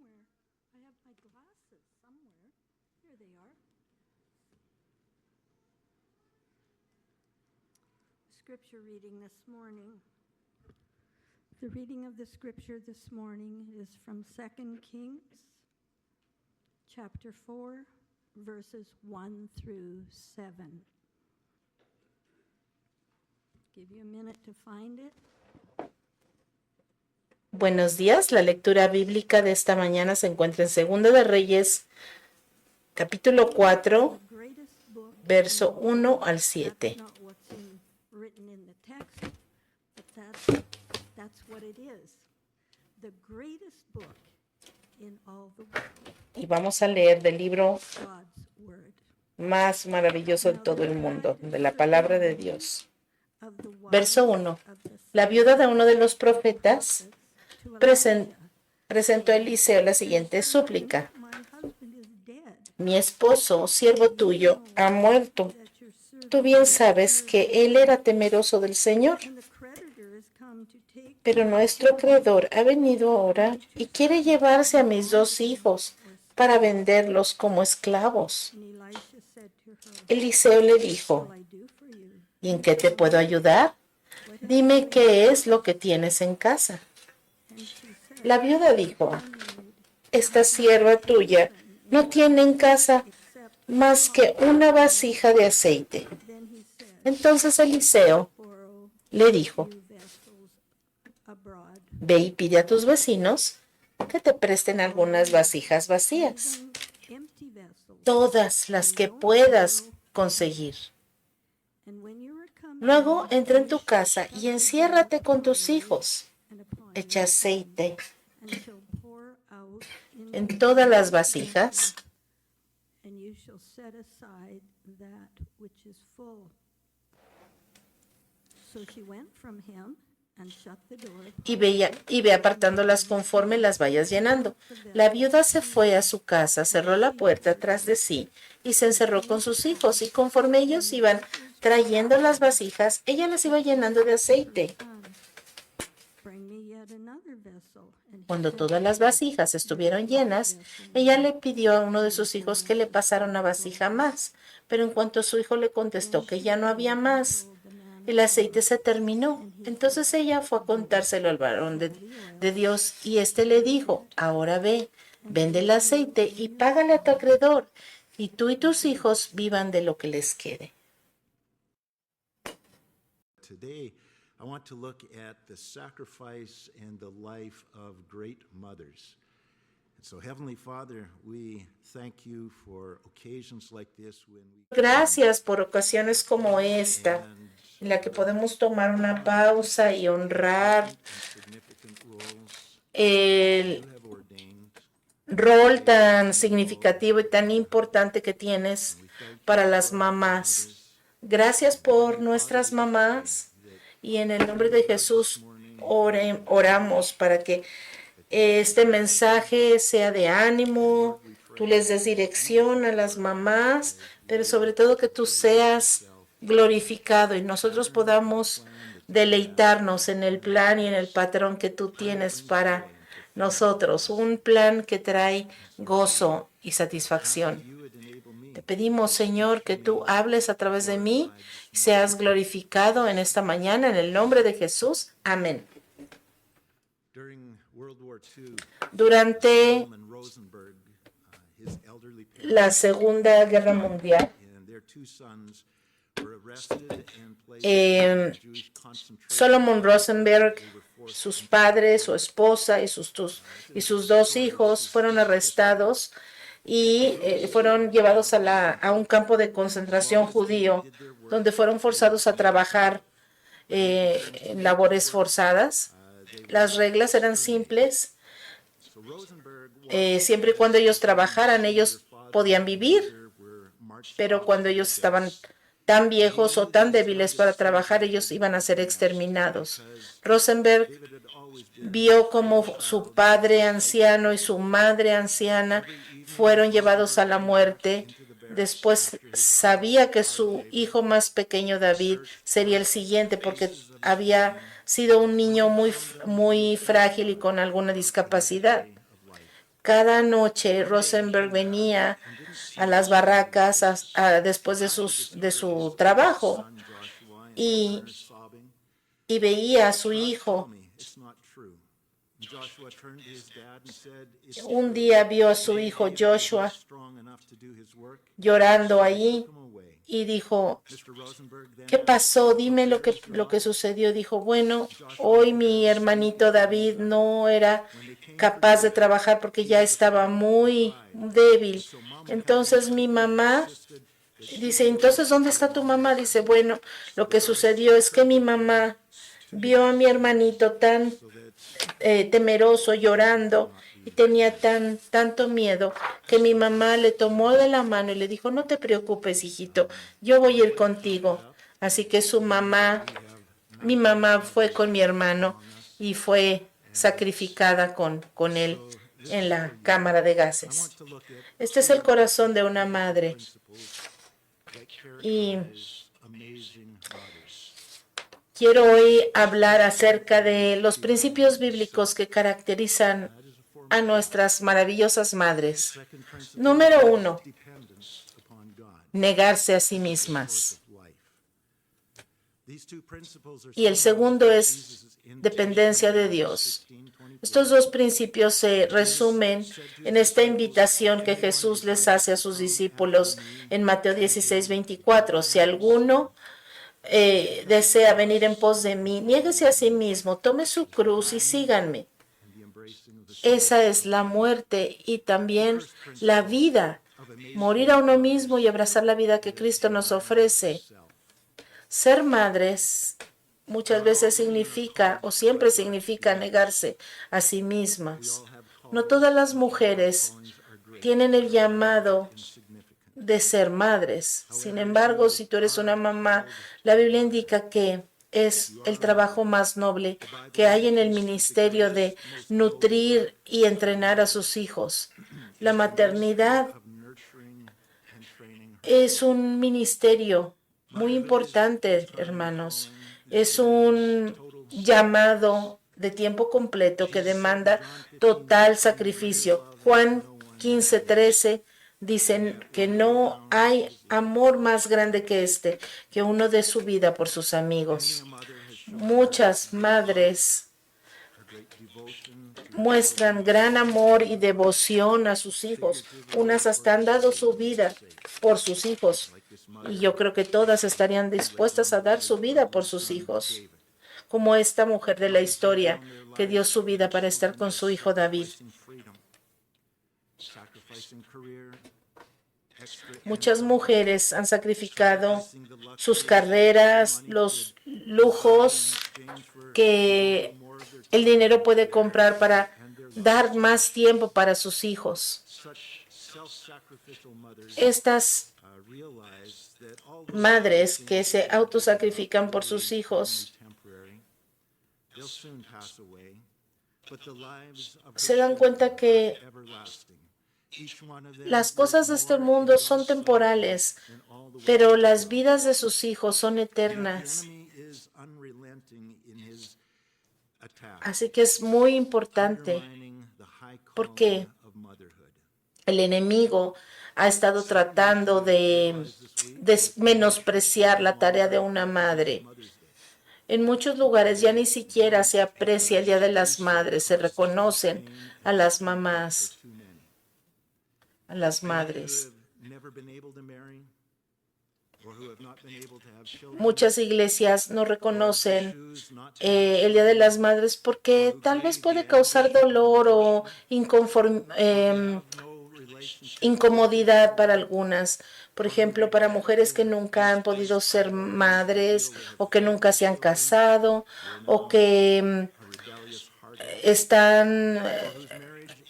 somewhere. I have my glasses somewhere. Here they are. Scripture reading this morning. The reading of the scripture this morning is from 2 Kings, chapter 4, verses 1 through 7. Give you a minute to find it. Buenos días, la lectura bíblica de esta mañana se encuentra en Segundo de Reyes, capítulo 4, The greatest book verso in all 1 al 7. That's not what's written in the text, but that's what it is. The greatest book in all the world, Y vamos a leer del libro God's Word. más maravilloso de todo el mundo, de la palabra de Dios. Of the wives Verso 1. of the La viuda de uno de los profetas to presentó a Eliseo la siguiente súplica. My husband is dead, Mi esposo, siervo tuyo, ha muerto. that your servant Tú bien sabes que él era temeroso del Señor, and the creditor has come to take pero nuestro acreedor ha venido ahora y quiere llevarse a mis 2 hijos para venderlos como esclavos. And Elisha said to her, Eliseo le dijo, What do I do for you? ¿y en qué te puedo ayudar? Dime qué es lo que tienes en casa. And she said, La viuda dijo, esta sierva tuya no tiene en casa más que una vasija de aceite. Then he said, Entonces Eliseo borrow le dijo, few vessels abroad, ve y pide a tus vecinos que te presten algunas vasijas vacías, empty vessels. todas las que puedas conseguir. And when you are come Luego entra en tu casa y enciérrate con tus hijos. and upon Echa aceite and shall pour out in en todas las vasijas and you shall set aside that which is full. So she went from him and shut the door. y ve apartándolas conforme las vayas llenando. La viuda se fue a su casa, cerró la puerta tras de sí y se encerró con sus hijos. Y conforme ellos iban trayendo las vasijas, ella las iba llenando de aceite. Bring me yet another vessel. And he Cuando sent todas las vasijas estuvieron llenas, ella le pidió a uno de sus hijos que le pasara una vasija más. Pero en cuanto su hijo le contestó que ya no había más, el aceite se terminó. Entonces ella fue a contárselo al varón de Dios y éste le dijo, ahora ve, vende el aceite y págale a tu acreedor, y tú y tus hijos vivan de lo que les quede. Today, I want to look at the sacrifice and the life of great mothers. And so, Heavenly Father, we thank you for occasions like this when we Gracias por ocasiones como esta, en la que podemos tomar una pausa y honrar significant roles el you have ordained. rol tan significativo y tan importante que tienes para las mamás. Gracias por nuestras mamás y en el nombre de Jesús oramos para que este mensaje sea de ánimo, tú les des dirección a las mamás, pero sobre todo que tú seas glorificado y nosotros podamos deleitarnos en el plan y en el patrón que tú tienes para nosotros, un plan que trae gozo y satisfacción. You would enable me Te pedimos, Señor, que tú hables a través de mí y seas glorificado en esta mañana en el nombre de Jesús. Amén. during World War II. Durante Solomon Rosenberg, his elderly parents, la Segunda Guerra Mundial, and their 2 sons were arrested and placed eh, in Jewish concentration. Solomon Rosenberg, sus padres, su esposa y sus 2 hijos fueron arrestados y fueron llevados a un campo de concentración judío, donde fueron forzados a trabajar en labores forzadas. Las reglas eran simples. So Rosenberg Siempre y cuando ellos trabajaran, ellos podían vivir, were marched pero cuando ellos estaban tan viejos o tan débiles para trabajar, ellos iban a ser exterminados. Rosenberg vio como su padre anciano y su madre anciana fueron llevados a la muerte. Después sabía que su hijo más pequeño, David, sería el siguiente porque había sido un niño muy frágil y con alguna discapacidad. Cada noche Rosenberg venía a las barracas después de su trabajo son Joshua and y, her sobbing. y veía a su God hijo. told me it's not true. And Joshua turned to his dad and said, it's Un true. día vio a su hijo David was Joshua not strong enough to do his work, llorando so they allí took him away. y dijo, Mr. Rosenberg then ¿qué asked, pasó? "So Dime lo where's lo que God?" sucedió. Dijo, bueno, hoy mi hermanito David no era capaz de trabajar porque ya estaba muy débil. Entonces mi mamá dice, entonces, ¿dónde está tu mamá? Dice, bueno, lo que sucedió es que mi mamá vio a mi hermanito tan temeroso, llorando, y tenía tanto miedo que mi mamá le tomó de la mano y le dijo, no te preocupes, hijito, yo voy a ir contigo. Así que mi mamá fue con mi hermano y fue sacrificada con él en la cámara de I gases. want to look at Este es el corazón de una madre. principles that Y characterize amazing mothers. quiero hoy hablar acerca de los principios bíblicos que caracterizan a nuestras maravillosas madres. Second principle Número 1, dependence upon God. negarse a sí mismas. Life. These two principles are Y el segundo es dependencia de Dios. Estos dos principios se resumen en esta invitación que Jesús les hace a sus discípulos en Mateo 16:24. Si alguno desea venir en pos de mí, niéguese a sí mismo, tome su cruz y síganme. Esa es la muerte y también la vida. Morir a uno mismo y abrazar la vida que Cristo nos ofrece. Ser madres muchas veces significa o siempre significa negarse a sí mismas. No todas las mujeres tienen el llamado de ser madres. Sin embargo, si tú eres una mamá, la Biblia indica que es el trabajo más noble que hay en el ministerio de nutrir y entrenar a sus hijos. La maternidad es un ministerio muy importante, hermanos. Es un llamado de tiempo completo que demanda total sacrificio. Juan 15:13 dicen que no hay amor más grande que este, que uno dé su vida por sus amigos. Muchas madres muestran gran amor y devoción a sus hijos. Unas hasta han dado su vida por sus hijos. Y yo creo que todas estarían dispuestas a dar su vida por sus hijos, como esta mujer de la historia que dio su vida para estar con su hijo David. Muchas mujeres han sacrificado sus carreras, los lujos que el dinero puede comprar para dar más tiempo para sus hijos. Estas madres que se autosacrifican por sus hijos se dan cuenta que las cosas de este mundo son temporales, pero las vidas de sus hijos son eternas. Así que es muy importante porque el enemigo ha estado tratando de menospreciar la tarea de una madre. En muchos lugares ya ni siquiera se aprecia el Día de las Madres, se reconocen a las mamás, a las madres. Muchas iglesias no reconocen el Día de las Madres porque tal vez puede causar dolor o incomodidad para algunas. Por ejemplo, para mujeres que nunca han podido ser madres o que nunca se han casado o que están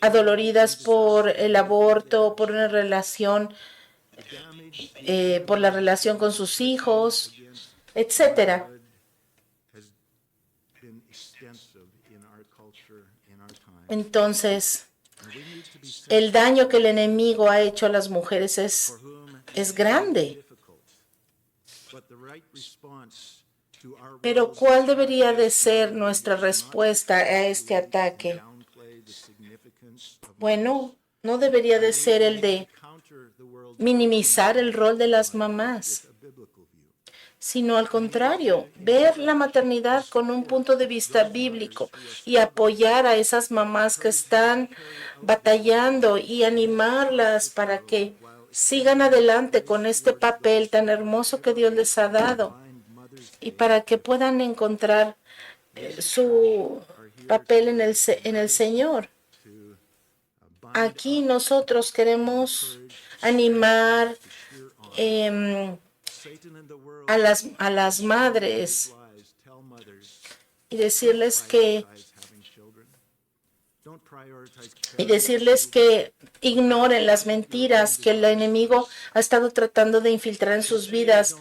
adoloridas por el aborto, por una relación, por la relación con sus hijos, etcétera. Entonces, el daño que el enemigo ha hecho a las mujeres es grande. Pero ¿cuál debería de ser nuestra respuesta a este ataque? Bueno, no debería de ser el de minimizar el rol de las mamás, sino al contrario, ver la maternidad con un punto de vista bíblico y apoyar a esas mamás que están batallando y animarlas para que sigan adelante con este papel tan hermoso que Dios les ha dado y para que puedan encontrar su papel en el Señor. Aquí nosotros queremos animar a las madres y decirles que ignoren las mentiras que el enemigo ha estado tratando de infiltrar en sus vidas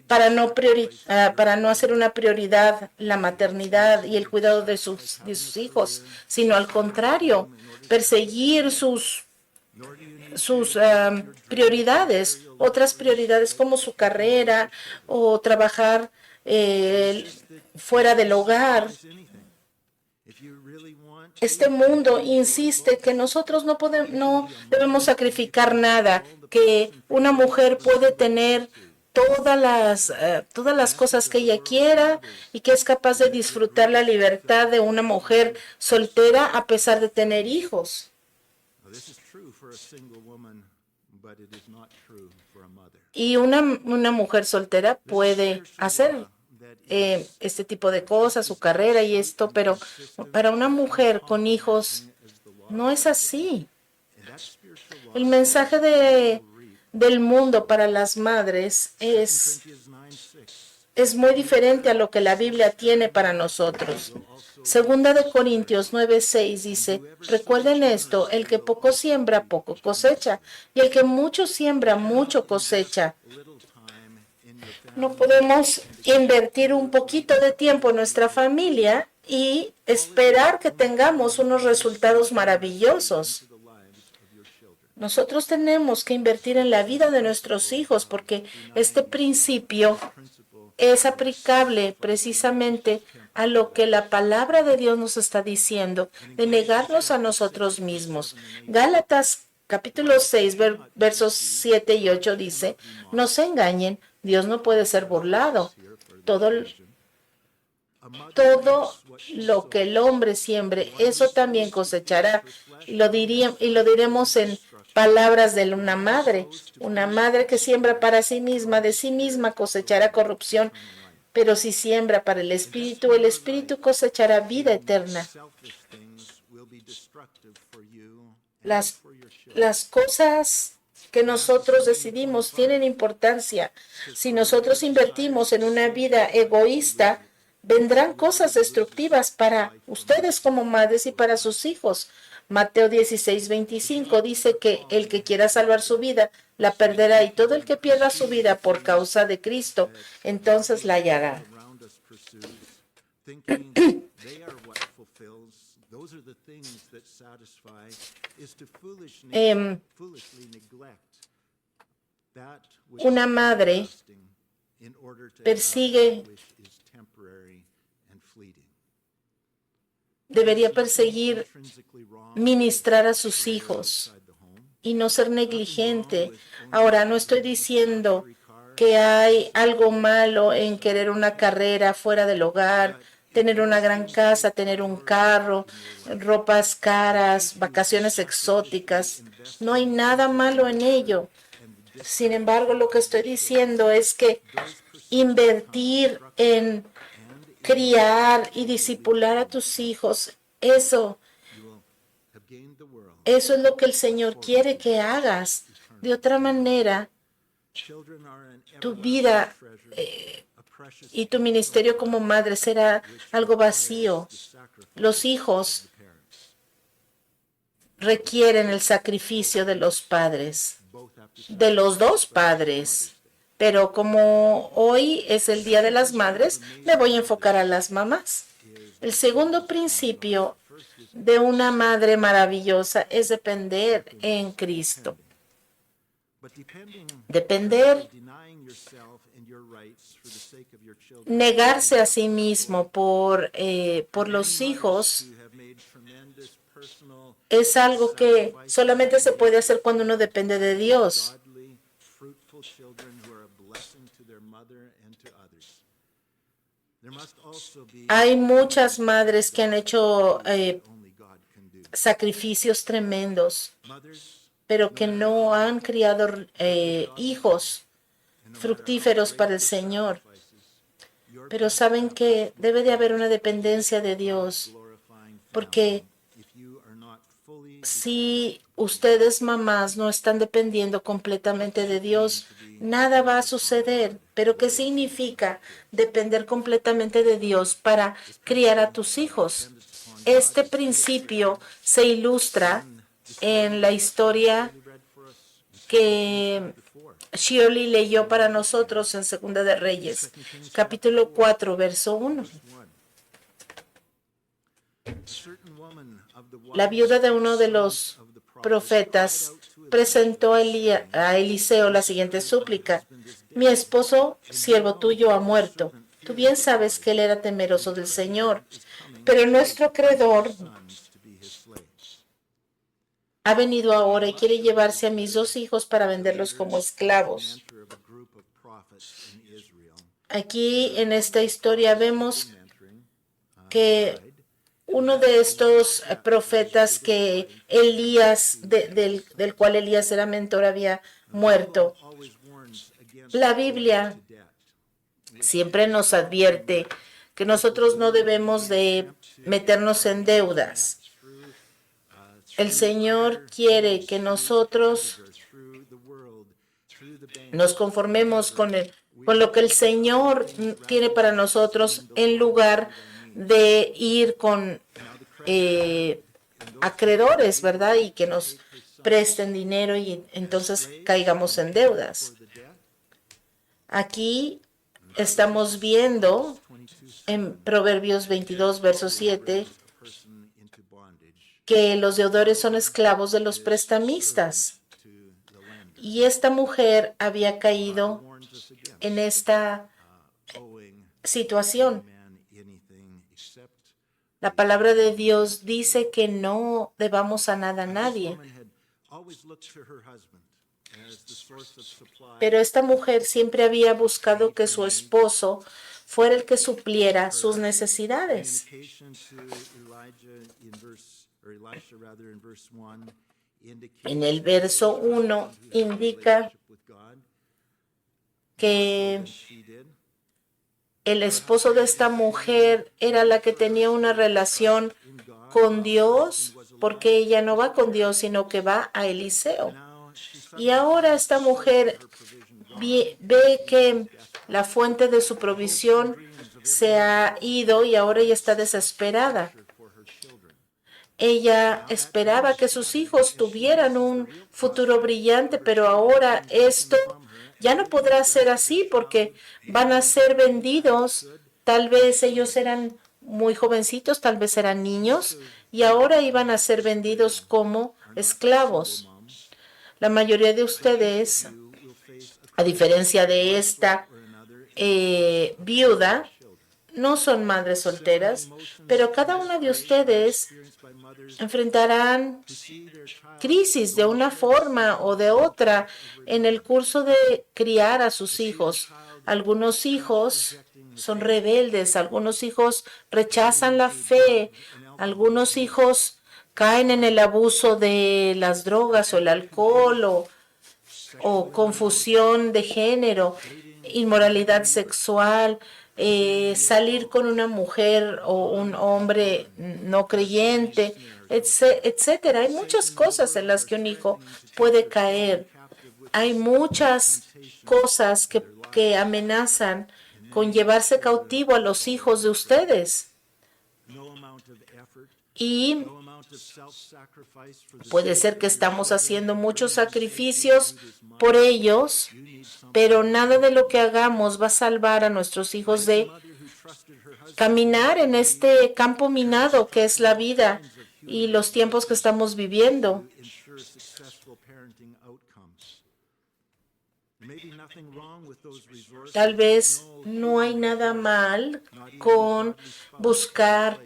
para no hacer una prioridad la maternidad y el cuidado de sus hijos, sino al contrario, perseguir sus prioridades, otras prioridades como su carrera o trabajar fuera del hogar. Este mundo insiste que nosotros no debemos sacrificar nada, que una mujer puede tener todas las cosas que ella quiera y que es capaz de disfrutar la libertad de una mujer soltera a pesar de tener hijos. Y una mujer soltera puede hacer este tipo de cosas, su carrera y esto, pero para una mujer con hijos no es así. El mensaje del mundo para las madres es muy diferente a lo que la Biblia tiene para nosotros. Segunda de Corintios 9:6 dice, recuerden esto, el que poco siembra, poco cosecha, y el que mucho siembra, mucho cosecha. No podemos invertir un poquito de tiempo en nuestra familia y esperar que tengamos unos resultados maravillosos. Nosotros tenemos que invertir en la vida de nuestros hijos porque este principio es aplicable precisamente a lo que la palabra de Dios nos está diciendo, de negarnos a nosotros mismos. Gálatas capítulo 6, versos 7 y 8 dice, no se engañen, Dios no puede ser burlado. Todo lo que el hombre siembre, eso también cosechará. Y lo diremos en palabras de una madre. Una madre que siembra para sí misma, de sí misma cosechará corrupción. Pero si siembra para el Espíritu cosechará vida eterna. Las cosas que nosotros decidimos tienen importancia. Si nosotros invertimos en una vida egoísta, vendrán cosas destructivas para ustedes como madres y para sus hijos. Mateo 16:25 dice que el que quiera salvar su vida la perderá y todo el que pierda su vida por causa de Cristo, entonces la hallará. Una madre debería perseguir ministrar a sus hijos y no ser negligente. Ahora, no estoy diciendo que hay algo malo en querer una carrera fuera del hogar, tener una gran casa, tener un carro, ropas caras, vacaciones exóticas. No hay nada malo en ello. Sin embargo, lo que estoy diciendo es que invertir en criar y discipular a tus hijos, eso es lo que el Señor quiere que hagas. De otra manera, tu vida y tu ministerio como madre será algo vacío. Los hijos requieren el sacrificio de los padres, de los dos padres. Pero como hoy es el Día de las Madres, me voy a enfocar a las mamás. El segundo principio de una madre maravillosa es depender en Cristo. Depender your rights for the sake of your children. negarse a sí mismo por los Many hijos mothers who have made tremendous personal, es algo que solamente se puede hacer cuando uno depende de Dios. godly, fruitful children who are a blessing to their mother and to others. There must also be Hay muchas madres que han hecho only God can do. sacrificios tremendos, Mothers, pero que no han criado hijos fructíferos para el Señor. your Pero saben que debe de haber una dependencia de Dios, glorifying porque if you are not fully si ustedes mamás no están dependiendo completamente de Dios, nada va a suceder. Pero ¿qué significa depender completamente de Dios para criar a tus hijos? Este principio se ilustra en la historia read for us que Shirley leyó para nosotros en Segunda de Reyes, capítulo 4, verso 1. La viuda de uno de los profetas presentó a Eliseo la siguiente súplica: mi esposo, siervo tuyo, ha muerto. Tú bien sabes que él era temeroso del Señor, pero nuestro acreedor ha venido ahora y quiere llevarse a mis 2 hijos para venderlos como esclavos. Aquí en esta historia vemos que uno de estos profetas que Elías, del cual Elías era mentor, había muerto. La Biblia siempre nos advierte que nosotros no debemos de meternos en deudas. El Señor quiere que nosotros nos conformemos con lo que el Señor tiene para nosotros, en lugar de ir con acreedores, ¿verdad? Y que nos presten dinero y entonces caigamos en deudas. Aquí estamos viendo en Proverbios 22, verso 7, que los deudores son esclavos de los prestamistas. Y esta mujer había caído en esta situación. La palabra de Dios dice que no debamos a nada a nadie. Pero esta mujer siempre había buscado que su esposo fuera el que supliera sus necesidades. En el verso 1 indica que el esposo de esta mujer era la que tenía una relación con Dios, porque ella no va con Dios, sino que va a Eliseo. Y ahora esta mujer ve que la fuente de su provisión se ha ido y ahora ella está desesperada. Ella esperaba que sus hijos tuvieran un futuro brillante, pero ahora esto ya no podrá ser así porque van a ser vendidos. Tal vez ellos eran muy jovencitos, tal vez eran niños, y ahora iban a ser vendidos como esclavos. La mayoría de ustedes, a diferencia de esta viuda, no son madres solteras, pero cada una de ustedes enfrentarán crisis de una forma o de otra en el curso de criar a sus hijos. Algunos hijos son rebeldes, algunos hijos rechazan la fe, algunos hijos caen en el abuso de las drogas o el alcohol o confusión de género, inmoralidad sexual, salir con una mujer o un hombre no creyente, etcétera. Hay muchas cosas en las que un hijo puede caer. Hay muchas cosas que amenazan con llevarse cautivo a los hijos de ustedes. Y puede ser que estamos haciendo muchos sacrificios por ellos, pero nada de lo que hagamos va a salvar a nuestros hijos de caminar en este campo minado que es la vida y los tiempos que estamos viviendo. Maybe nothing wrong with those resources. Tal vez no hay nada mal con buscar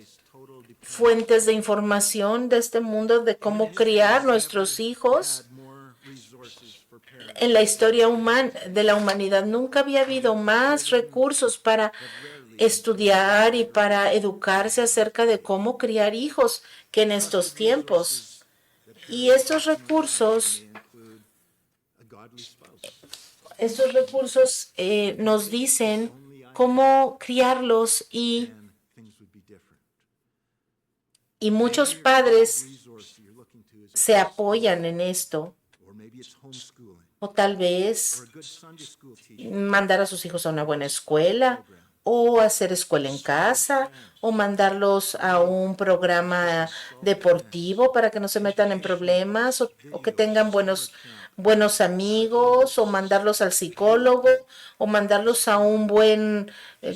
fuentes de información de este mundo de cómo criar nuestros hijos. Had more resources for parents. En la historia de la humanidad nunca había habido más recursos para estudiar y para educarse acerca de cómo criar hijos que en estos tiempos. Y estos recursos Include a godly spouse. nos dicen cómo criarlos And things would be different. y muchos padres Resource you're looking to is, se apoyan en esto. or maybe it's homeschooling, O tal vez or a good Sunday school teacher. mandar a sus hijos a una buena escuela o hacer escuela en casa o mandarlos a un programa deportivo para que no se metan en problemas o que tengan buenos amigos o mandarlos al psicólogo o mandarlos a un buen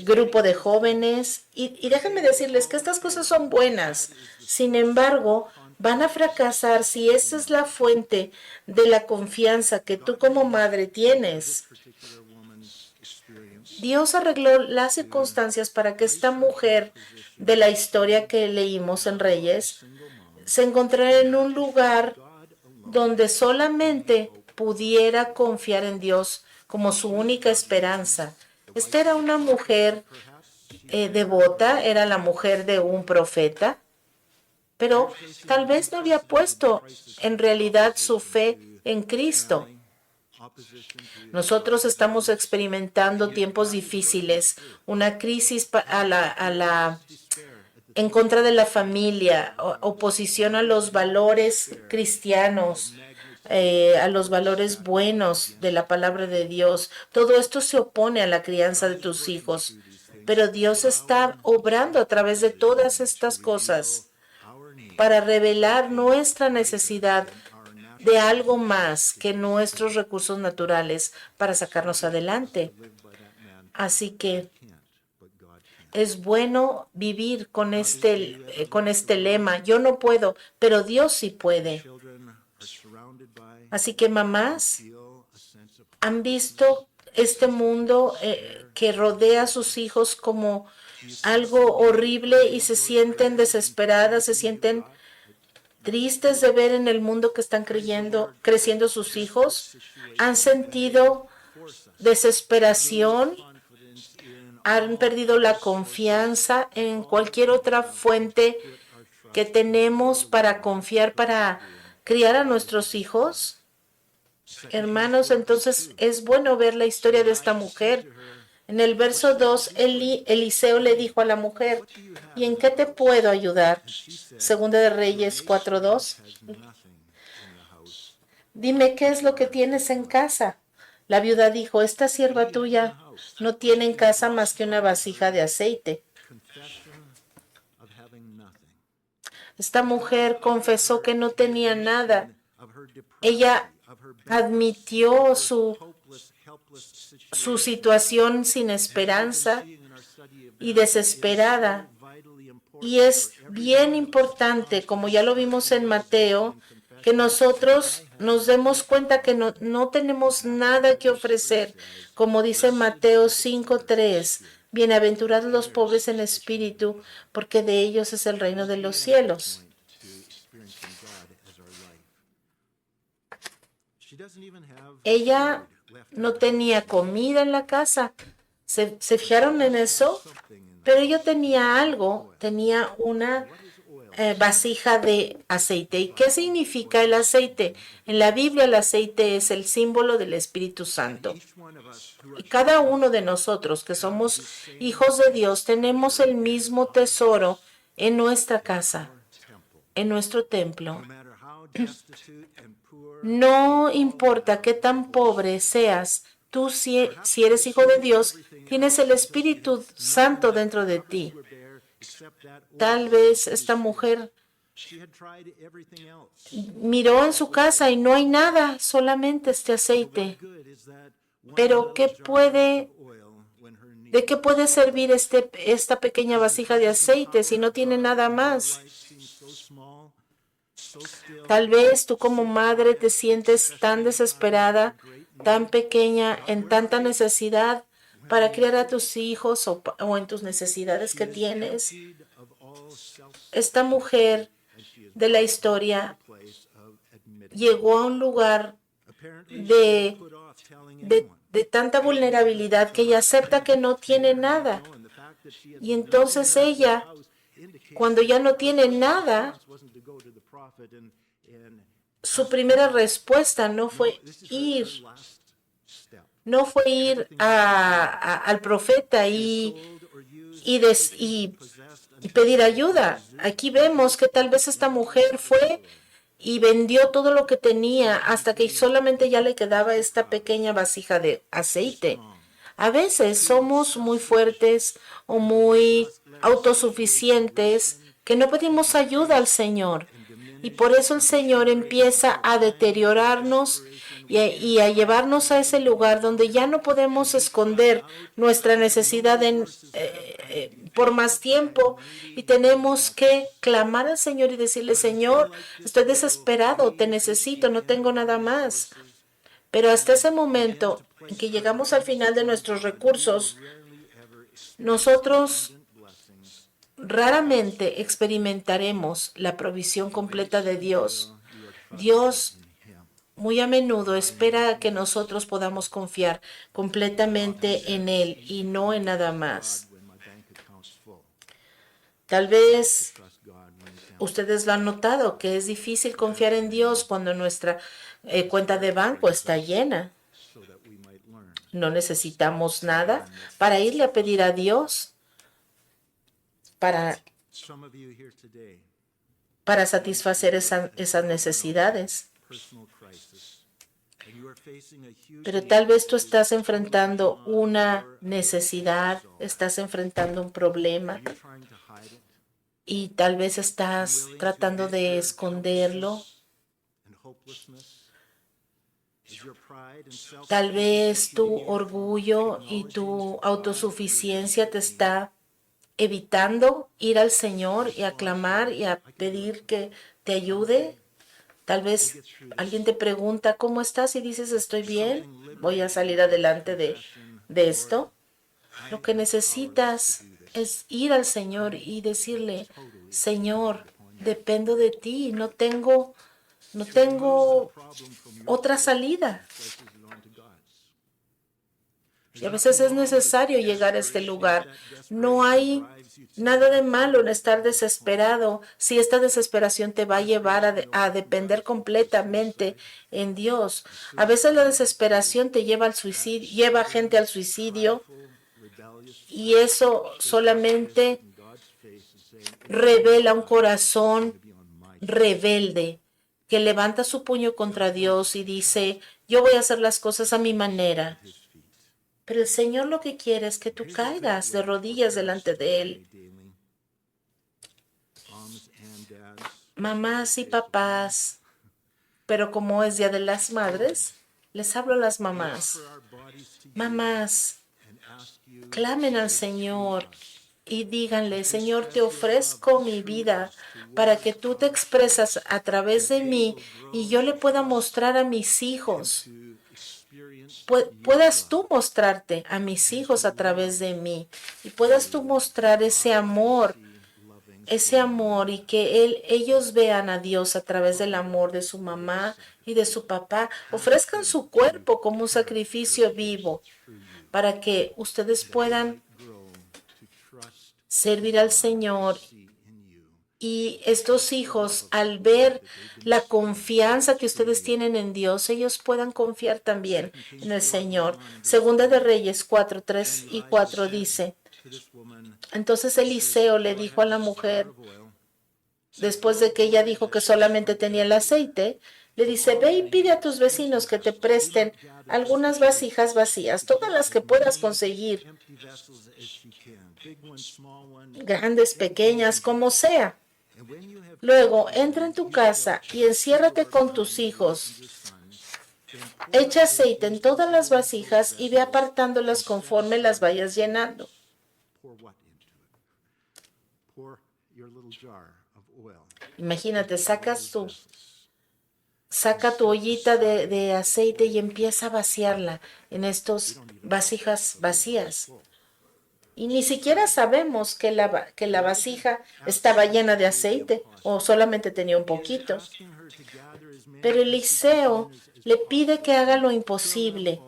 grupo de jóvenes. Y déjenme decirles que estas cosas son buenas. Sin embargo, van a fracasar si esa es la fuente de la confianza que tú como madre tienes. Particular woman's experience. Dios arregló las circunstancias para que esta mujer de la historia que leímos en Reyes se encontrara en un lugar donde solamente pudiera confiar en Dios como su única esperanza. Esta era una mujer devota, era la mujer de un profeta, pero tal vez no había puesto en realidad su fe en Cristo. Opposition to Nosotros estamos experimentando tiempos difíciles, una crisis en contra de la familia, oposición a los valores cristianos, a los valores buenos de la palabra de Dios. Todo esto se opone a la crianza de tus hijos, pero Dios está obrando a través de todas estas cosas our need, para revelar nuestra necesidad de algo más que nuestros recursos naturales para sacarnos adelante. live by that man Así que can't, but God can. es bueno vivir con este lema. Yo no puedo, pero Dios sí puede. Children are surrounded by, Así que mamás feel a sense of han visto este mundo que rodea a sus hijos como algo horrible y se sienten desesperadas, se sienten tristes de ver en el mundo que están creciendo sus hijos. Han sentido desesperación, confidence in han perdido la confianza en cualquier otra fuente que tenemos para confiar, para criar a nuestros hijos. Hermanos, entonces es bueno ver la historia de esta mujer. En el verso 2, Eliseo le dijo a la mujer, ¿y en qué te puedo ayudar? Segunda de Reyes 4:2. has nothing in the house. Dime qué es lo que tienes en casa. La viuda dijo, esta sierva tuya no tiene en casa más que una vasija de aceite. Confession of having nothing. Esta mujer confesó que no tenía nada. Of her depravity, Ella of her admitió su helpless su situación sin esperanza in our study of y desesperada. vitally important. Y es bien importante, como ya lo vimos en Mateo, que nosotros nos demos cuenta que no tenemos nada que ofrecer. Como dice Mateo 5:3, bienaventurados los pobres en espíritu, porque de ellos es el reino de los cielos. To experiencing God as our life. She doesn't even have Ella food left no tenía comida en la casa. ¿Se fijaron en eso? something in Pero ella tenía algo, tenía una vasija de aceite. ¿Y qué significa el aceite? En la Biblia el aceite es el símbolo del Espíritu Santo. each one of us who are Y cada uno de nosotros que somos hijos de Dios tenemos el mismo tesoro en nuestra casa, temple. en nuestro templo. No matter how destitute and poor, No importa qué tan pobre seas, tú si eres hijo de Dios, tienes el Espíritu Santo dentro de ti. were there except that oil. Tal vez esta mujer She had tried everything else. miró en su casa y no hay nada, solamente este aceite. Good is that one Pero ¿qué puede, oil when her need de qué puede servir esta pequeña vasija de aceite si no tiene nada más? seems so small, so still, Tal vez tú como madre te sientes tan desesperada, great tan pequeña, en tanta necesidad para criar a tus hijos o en tus necesidades que tienes. Esta mujer de la historia llegó a un lugar de tanta vulnerabilidad que ella acepta que no tiene nada. Y entonces ella, cuando ya no tiene nada, su primera respuesta no fue ir al profeta y pedir ayuda. Aquí vemos que tal vez esta mujer fue y vendió todo lo que tenía hasta que solamente ya le quedaba esta pequeña vasija de aceite. A veces somos muy fuertes o muy autosuficientes que no pedimos ayuda al Señor. Y por eso el Señor empieza a deteriorarnos y a llevarnos a ese lugar donde ya no podemos esconder nuestra necesidad por más tiempo y tenemos que clamar al Señor y decirle, Señor, estoy desesperado, te necesito, no tengo nada más. Pero hasta ese momento en que llegamos al final de nuestros recursos, nosotros raramente experimentaremos la provisión completa de Dios. Dios muy a menudo espera que nosotros podamos confiar completamente en Él y no en nada más. Tal vez ustedes lo han notado, que es difícil confiar en Dios cuando nuestra cuenta de banco está llena. No necesitamos nada para irle a pedir a Dios para satisfacer esas necesidades. Pero tal vez tú estás enfrentando una necesidad, estás enfrentando un problema y tal vez estás tratando de esconderlo. Tal vez tu orgullo y tu autosuficiencia te está evitando ir al Señor y a clamar y a pedir que te ayude. Tal vez alguien te pregunta, ¿cómo estás? Y dices, estoy bien, voy a salir adelante de esto. Lo que necesitas es ir al Señor y decirle, Señor, dependo de ti, no tengo otra salida. Y a veces es necesario llegar a este lugar. No hay nada de malo en estar desesperado si esta desesperación te va a llevar a depender completamente en Dios. A veces la desesperación te lleva al suicidio, lleva a gente al suicidio y eso solamente revela un corazón rebelde que levanta su puño contra Dios y dice, yo voy a hacer las cosas a mi manera. Pero el Señor lo que quiere es que tú caigas de rodillas delante de Él. Mamás y papás, pero como es Día de las Madres, les hablo a las mamás. Mamás, clamen al Señor y díganle, Señor, te ofrezco mi vida para que tú te expresas a través de mí y yo le pueda mostrar a mis hijos. Puedas tú mostrarte a mis hijos a través de mí y puedas tú mostrar ese amor y que ellos vean a Dios a través del amor de su mamá y de su papá. Ofrezcan su cuerpo como un sacrificio vivo para que ustedes puedan servir al Señor. Y estos hijos, al ver la confianza que ustedes tienen en Dios, ellos puedan confiar también en el Señor. Segunda de Reyes 4, 3 y 4 dice, entonces Eliseo le dijo a la mujer, después de que ella dijo que solamente tenía el aceite, le dice, ve y pide a tus vecinos que te presten algunas vasijas vacías, todas las que puedas conseguir, grandes, pequeñas, como sea. Luego, entra en tu casa y enciérrate con tus hijos. Echa aceite en todas las vasijas y ve apartándolas conforme las vayas llenando. Imagínate, saca tu ollita de aceite y empieza a vaciarla en estas vasijas vacías. Y ni siquiera sabemos que que la vasija estaba llena de aceite o solamente tenía un poquito. Pero Eliseo le pide que haga lo imposible.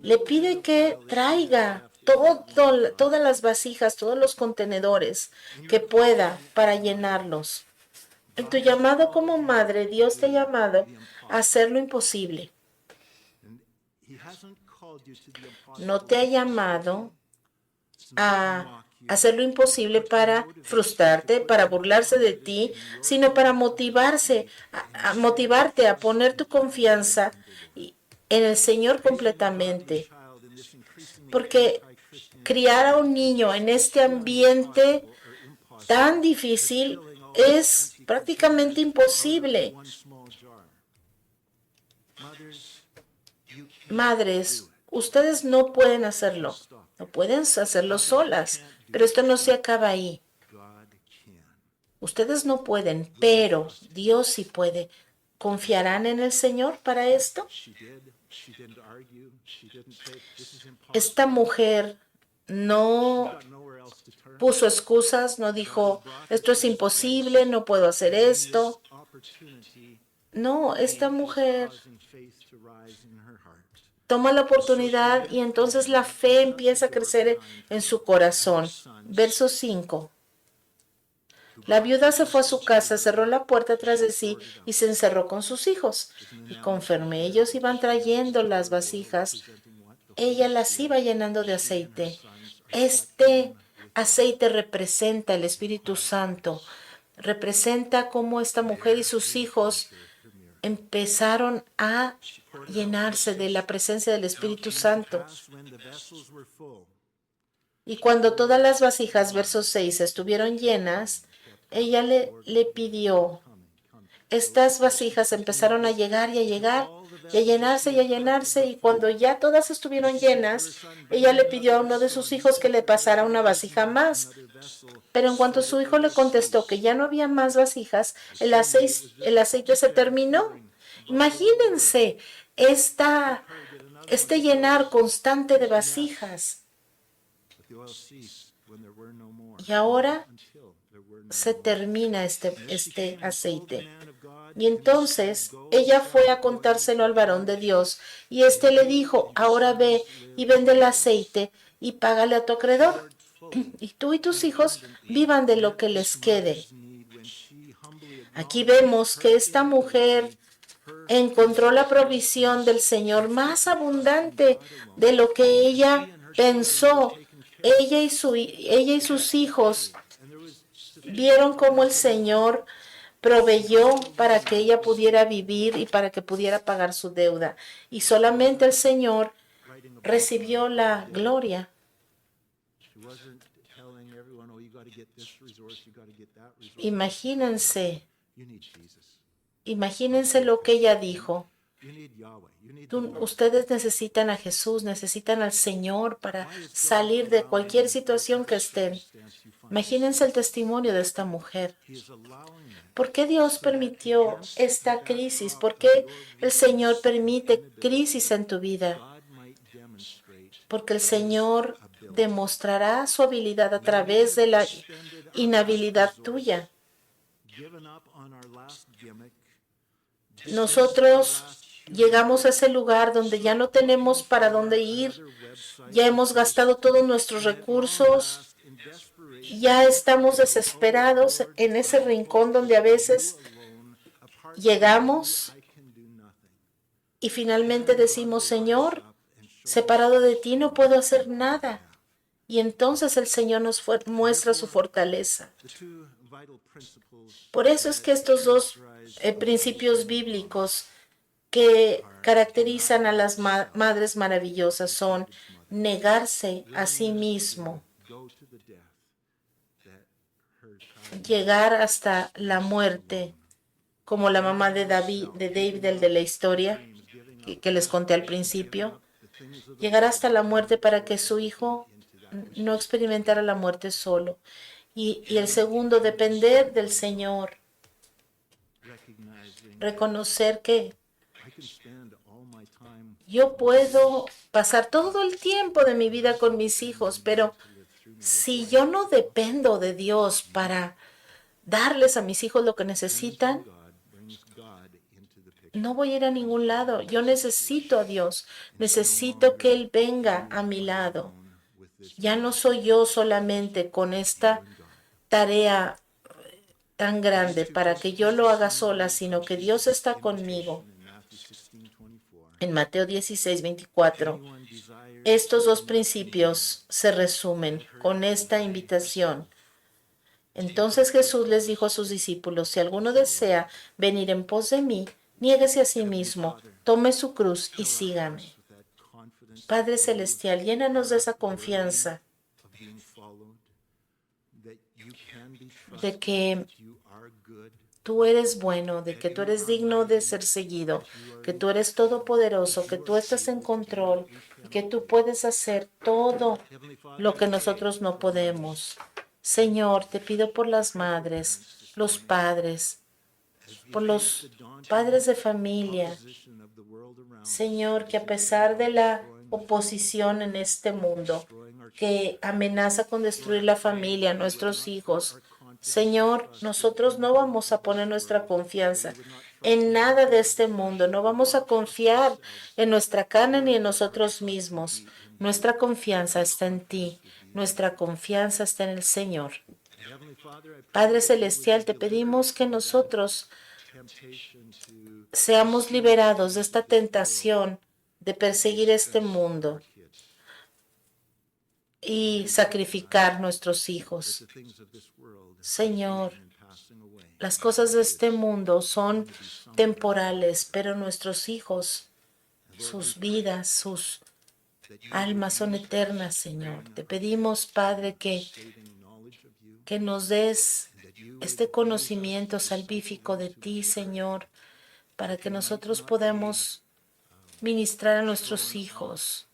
Le pide que traiga todas las vasijas, todos los contenedores que pueda para llenarlos. En tu llamado como madre, Dios te ha llamado a hacer lo imposible. No te ha llamado a hacer lo imposible para frustrarte, para burlarse de ti, sino para motivarte a poner tu confianza en el Señor completamente. Porque criar a un niño en este ambiente tan difícil es prácticamente imposible. Madres, ustedes no pueden hacerlo. No pueden hacerlo solas, pero esto no se acaba ahí. Ustedes no pueden, pero Dios sí puede. ¿Confiarán en el Señor para esto? Esta mujer no puso excusas, no dijo, esto es imposible, no puedo hacer esto. No, esta mujer toma la oportunidad y entonces la fe empieza a crecer en su corazón. Verso 5. La viuda se fue a su casa, cerró la puerta tras de sí y se encerró con sus hijos. Y conforme ellos iban trayendo las vasijas, ella las iba llenando de aceite. Este aceite representa el Espíritu Santo, representa cómo esta mujer y sus hijos empezaron a llenarse de la presencia del Espíritu Santo. Y cuando todas las vasijas, verso 6, estuvieron llenas, ella le pidió. Estas vasijas empezaron a llegar y a llegar, y a llenarse y a llenarse, y cuando ya todas estuvieron llenas, ella le pidió a uno de sus hijos que le pasara una vasija más. Pero en cuanto su hijo le contestó que ya no había más vasijas, el aceite se terminó. Imagínense este llenar constante de vasijas. Y ahora se termina este aceite. Y entonces ella fue a contárselo al varón de Dios, y éste le dijo, ahora ve y vende el aceite y págale a tu acreedor, y tú y tus hijos vivan de lo que les quede. Aquí vemos que esta mujer encontró la provisión del Señor más abundante de lo que ella pensó. Ella y sus hijos vieron cómo el Señor proveyó para que ella pudiera vivir y para que pudiera pagar su deuda. Y solamente el Señor recibió la gloria. Imagínense lo que ella dijo. Ustedes necesitan a Jesús, necesitan al Señor para salir de cualquier situación que estén. Imagínense el testimonio de esta mujer. ¿Por qué Dios permitió esta crisis? ¿Por qué el Señor permite crisis en tu vida? Porque el Señor demostrará su habilidad a través de la inhabilidad tuya. Nosotros llegamos a ese lugar donde ya no tenemos para dónde ir, ya hemos gastado todos nuestros recursos, ya estamos desesperados en ese rincón donde a veces llegamos y finalmente decimos, Señor, separado de ti no puedo hacer nada. Y entonces el Señor nos muestra su fortaleza. Por eso es que estos dos principios bíblicos que caracterizan a las madres maravillosas son negarse a sí mismo, llegar hasta la muerte, como la mamá de David, el de la historia que les conté al principio, llegar hasta la muerte para que su hijo no experimentara la muerte solo. Y el segundo, depender del Señor, reconocer que I can spend all my time yo puedo pasar todo el tiempo de mi vida con mis hijos, pero si yo no dependo de Dios para darles a mis hijos lo que necesitan, God brings God into the picture. no voy a ir a ningún lado. Yo necesito a Dios. Necesito que Él venga a mi lado. With this Ya no soy yo solamente con esta tarea tan grande para que yo lo haga sola, sino que Dios está conmigo. in Matthew 16:24. En Mateo 16, 24. Anyone desires Estos dos principios se resumen con esta invitación. Entonces Jesús les dijo a sus discípulos, si alguno desea venir en pos de mí, niéguese a sí mismo, tome su cruz y sígame. with that confidence Padre Celestial, llénanos de esa confianza of being followed, that you can be trusted, de que that you are good, tú eres bueno, de que tú eres digno de ser seguido, que tú eres todopoderoso, que tú estás en control y que tú puedes hacer todo Heavenly Father, lo que nosotros no podemos. Señor, te pido por las madres, los padres, por los padres de familia. position of the world around Señor, que a pesar de la oposición en este mundo que amenaza con destruir la familia, nuestros hijos, Señor, nosotros no vamos a poner nuestra confianza en nada de este mundo, no vamos a confiar en nuestra carne ni en nosotros mismos. Nuestra confianza está en ti, nuestra confianza está en el Señor. Heavenly Father, I pray Padre Celestial, te pedimos que nosotros temptation to seamos liberados de esta tentación de perseguir este mundo kids, y sacrificar nuestros hijos. the things of this world Señor, and passing away. las cosas de este mundo son temporales, pero nuestros hijos, sus vidas, sus almas son eternas, Señor. Te pedimos, Padre, Saving knowledge of you, que nos des that you este conocimiento salvífico de ti, Señor, para que nosotros podamos ministrar a nuestros hijos,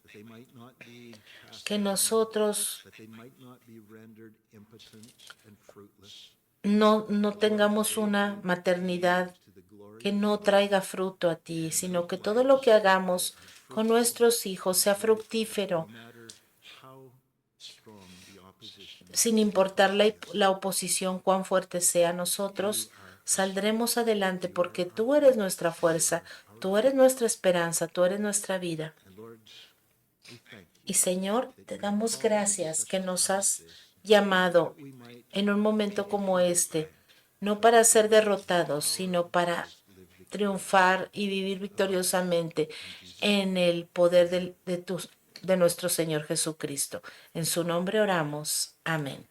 that they might not be cast, que nosotros that they might not be rendered impotent and fruitless no tengamos una maternidad to the glory que no traiga fruto a ti, sino que todo lo que hagamos con nuestros hijos sea fructífero, no matter how strong the opposition. sin importar la oposición cuán fuerte sea. Nosotros saldremos adelante porque tú eres nuestra fuerza, tú eres nuestra esperanza, tú eres nuestra vida. And Lord, we thank you Y Señor, te damos gracias que nos has llamado we might en un momento como este, no para ser derrotados, sino para triunfar y vivir victoriosamente en el poder de nuestro Señor Jesucristo. En su nombre oramos. Amén.